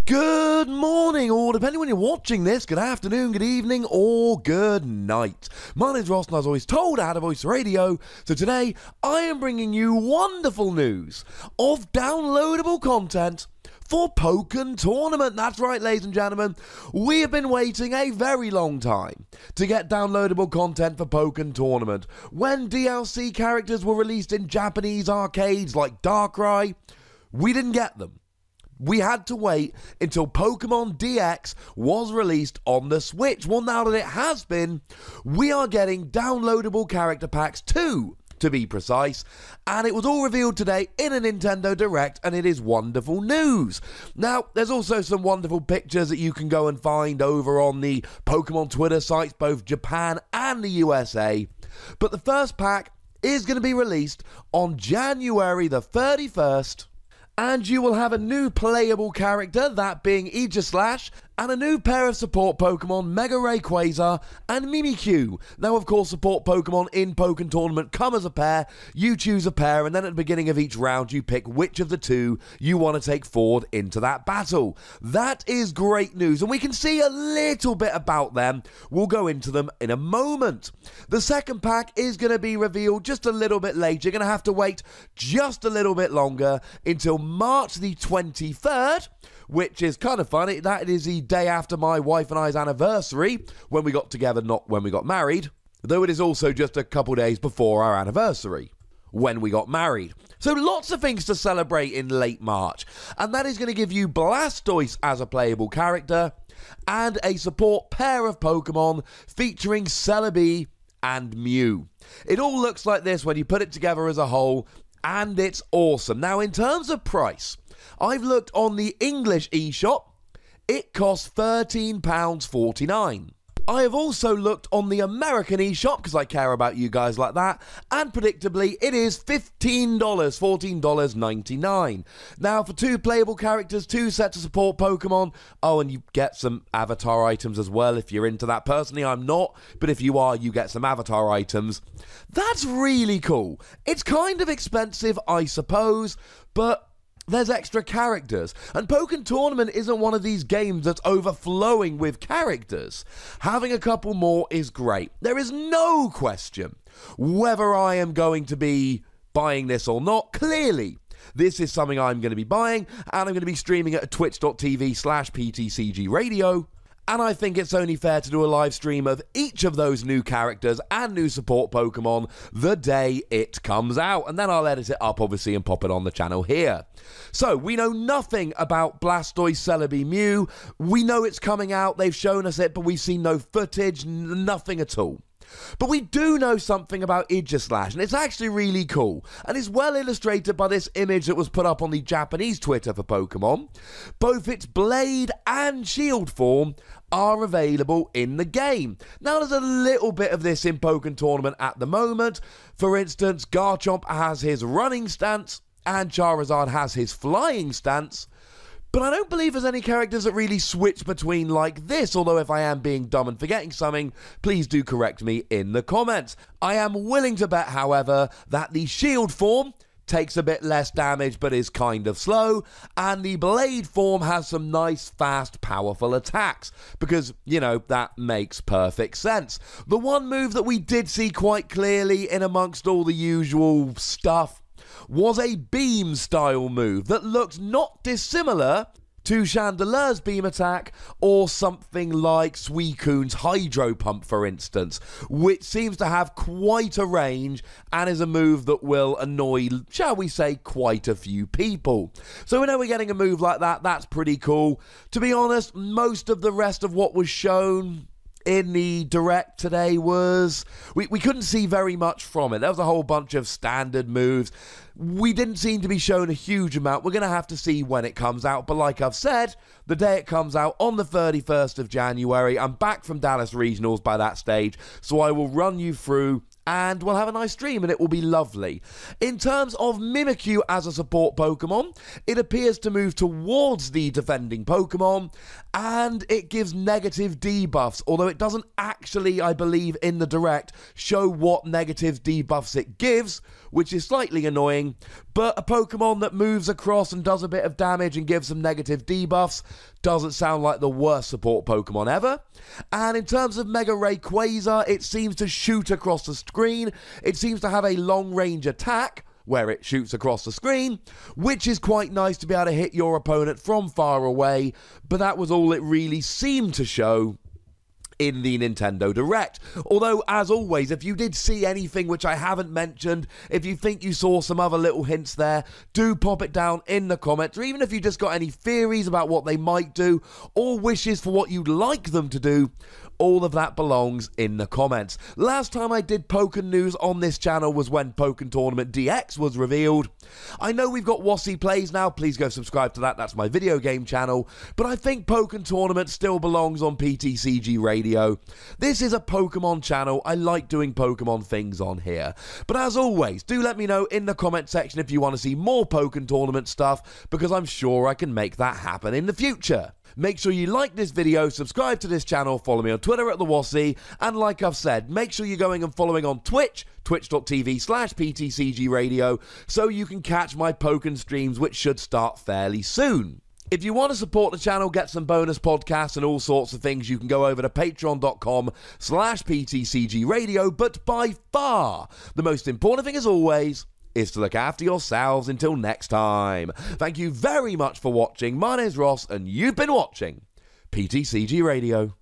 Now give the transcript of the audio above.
Good morning, or depending when you're watching this, good afternoon, good evening, or good night. My name's Ross, and as always told, I had a voice radio. So today, I am bringing you wonderful news of downloadable content for Pokken Tournament. That's right, ladies and gentlemen. We have been waiting a very long time to get downloadable content for Pokken Tournament. When DLC characters were released in Japanese arcades like Darkrai, we didn't get them. We had to wait until Pokemon DX was released on the Switch. Well, now that it has been, we are getting downloadable character packs too, to be precise. And it was all revealed today in a Nintendo Direct, and it is wonderful news. Now, there's also some wonderful pictures that you can go and find over on the Pokemon Twitter sites, both Japan and the USA. But the first pack is going to be released on January the 31st. And you will have a new playable character, that being Aegislash, and a new pair of support Pokemon, Mega Rayquaza and Mimikyu. Now, of course, support Pokemon in Pokken Tournament come as a pair. You choose a pair, and then at the beginning of each round, you pick which of the two you want to take forward into that battle. That is great news, and we can see a little bit about them. We'll go into them in a moment. The second pack is going to be revealed just a little bit later. You're going to have to wait just a little bit longer until March the 23rd, which is kind of funny. That is the day after my wife and I's anniversary, when we got together, not when we got married, though it is also just a couple days before our anniversary, when we got married. So lots of things to celebrate in late March, and that is going to give you Blastoise as a playable character, and a support pair of Pokemon featuring Celebi and Mew. It all looks like this when you put it together as a whole, and it's awesome. Now, in terms of price, I've looked on the English eShop. It costs £13.49. I have also looked on the American eShop, because I care about you guys like that, and predictably, it is $15, $14.99. Now, for two playable characters, two sets of support Pokemon, oh, and you get some avatar items as well if you're into that. Personally, I'm not, but if you are, you get some avatar items. That's really cool. It's kind of expensive, I suppose, but there's extra characters, and Pokken Tournament isn't one of these games that's overflowing with characters. Having a couple more is great. There is no question whether I am going to be buying this or not. Clearly, this is something I'm going to be buying, and I'm going to be streaming at twitch.tv/PTCGRadio. And I think it's only fair to do a live stream of each of those new characters and new support Pokemon the day it comes out. And then I'll edit it up, obviously, and pop it on the channel here. So, we know nothing about Blastoise, Celebi, Mew. We know it's coming out. They've shown us it, but we've seen no footage, nothing at all. But we do know something about Aegislash, and it's actually really cool, and it's well illustrated by this image that was put up on the Japanese Twitter for Pokemon. Both its blade and shield form are available in the game. Now, there's a little bit of this in Pokken Tournament at the moment. For instance, Garchomp has his running stance, and Charizard has his flying stance. But I don't believe there's any characters that really switch between like this, although if I am being dumb and forgetting something, please do correct me in the comments. I am willing to bet, however, that the shield form takes a bit less damage but is kind of slow, and the blade form has some nice, fast, powerful attacks, because, you know, that makes perfect sense. The one move that we did see quite clearly in amongst all the usual stuff was a beam style move that looked not dissimilar to Chandeler's beam attack or something like Suicune's hydro pump, for instance, which seems to have quite a range and is a move that will annoy, shall we say, quite a few people. So we know we're getting a move like that. That's pretty cool. To be honest, most of the rest of what was shown in the Direct today was, we couldn't see very much from it. There was a whole bunch of standard moves. We didn't seem to be shown a huge amount. We're going to have to see when it comes out, but like I've said, the day it comes out on the 31st of January, I'm back from Dallas Regionals by that stage, so I will run you through and we'll have a nice stream and it will be lovely. In terms of Mimikyu as a support Pokemon, it appears to move towards the defending Pokemon and it gives negative debuffs, although it doesn't actually, I believe, in the Direct show what negative debuffs it gives. which is slightly annoying, but a Pokemon that moves across and does a bit of damage and gives some negative debuffs doesn't sound like the worst support Pokemon ever. And in terms of Mega Rayquaza, it seems to shoot across the screen. It seems to have a long-range attack, where it shoots across the screen, which is quite nice to be able to hit your opponent from far away, but that was all it really seemed to show in the Nintendo Direct. Although, as always, if you did see anything which I haven't mentioned, if you think you saw some other little hints there, do pop it down in the comments, or even if you just got any theories about what they might do, or wishes for what you'd like them to do, all of that belongs in the comments. Last time I did Pokken news on this channel was when Pokken Tournament DX was revealed. I know we've got Wassy Plays now, please go subscribe to that, that's my video game channel, but I think Pokken Tournament still belongs on PTCGRadio. This is a Pokemon channel, I like doing Pokemon things on here. But as always, do let me know in the comment section if you want to see more Pokken Tournament stuff, because I'm sure I can make that happen in the future. Make sure you like this video, subscribe to this channel, follow me on Twitter at TheWassy, and like I've said, make sure you're going and following on Twitch, twitch.tv/PTCGRadio, so you can catch my Pokken streams, which should start fairly soon. If you want to support the channel, get some bonus podcasts and all sorts of things, you can go over to patreon.com/PTCGRadio, but by far, the most important thing as always, is to look after yourselves until next time. Thank you very much for watching. My name's Ross, and you've been watching PTCG Radio.